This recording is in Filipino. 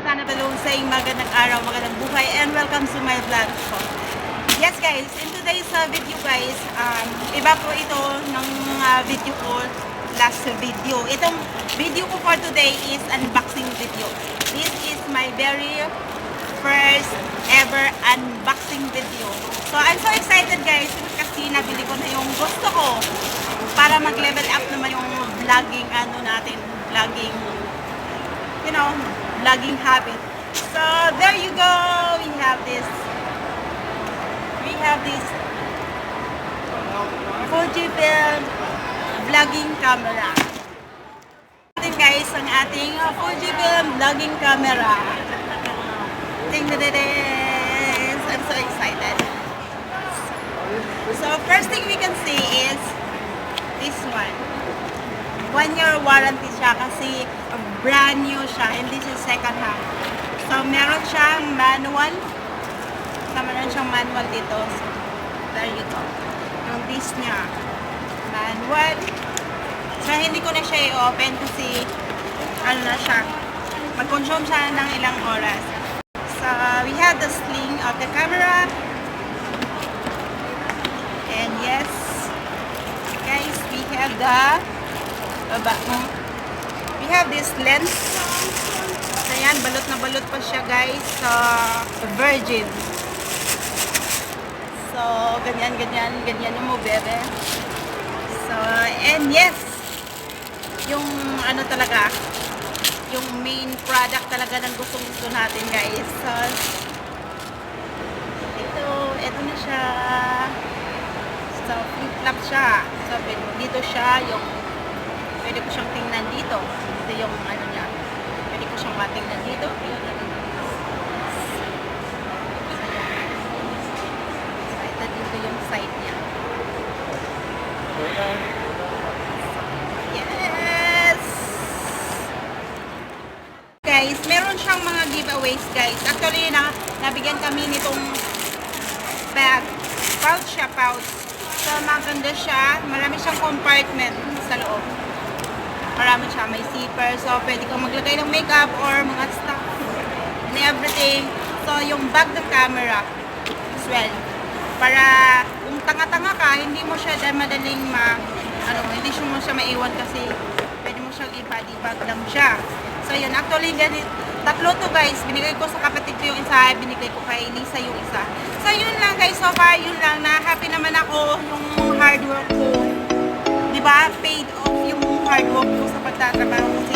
Sana Balong saying magandang araw, magandang buhay, and welcome to my vlog po. Yes guys, in today's video guys, iba po ito ng video ko last video. Itong video ko for today is unboxing video. This is my very first ever unboxing video. So I'm so excited guys kasi nabili ko na yung gusto ko para mag-level up naman yung vlogging vlogging, you know, vlogging habit. So there you go. We have this Fujifilm vlogging camera. Ito guys ang ating Fujifilm vlogging camera. Tingnan this. I'm so excited. So first thing we can see is this one. 1-year warranty siya kasi brand new siya, hindi siya second hand. So meron siyang manual. Meron siyang manual dito. So, there you go. Yung this niya. Manual. So hindi ko na siya i-open kasi ano na siya. Mag-consume siya ng ilang oras. So we have the sling of the camera. And yes, guys, we have we have this lens. So yan, balot na balot pa siya guys sa virgin. So ganyan yung mo bebe. So and yes, yung ano talaga, yung main product talaga ng gustong-gusto natin guys. So ito na siya. So flip-flop siya. So dito siya yung pwede ko siyang tingnan dito. Ito yung ano niya. Pwede ko siyang matingnan dito. So, ito dito yung side niya. Yes! Guys, meron siyang mga giveaways guys. Actually, nabigyan kami nitong bag. Pouch siya, pouch. So, maganda siya. Marami siyang compartment sa loob. Marami siya. May zipper. So, pwede kang maglagay ng makeup or mga stuff and everything. So, yung bag ng camera as well. Para kung tanga-tanga ka, hindi mo siya madaling hindi mo siya maiwan kasi pwede mo siyang i-body bag lang siya. So, yun. Actually, tatlo to guys. Binigay ko sa kapatid ko yung isa. Binigay ko kay Lisa yung isa. So, yun lang guys. So far, yun lang. Na-happy naman ako yung hard work ko. Diba? Paid off yung hard work ko sa pagtatrabaho. Kasi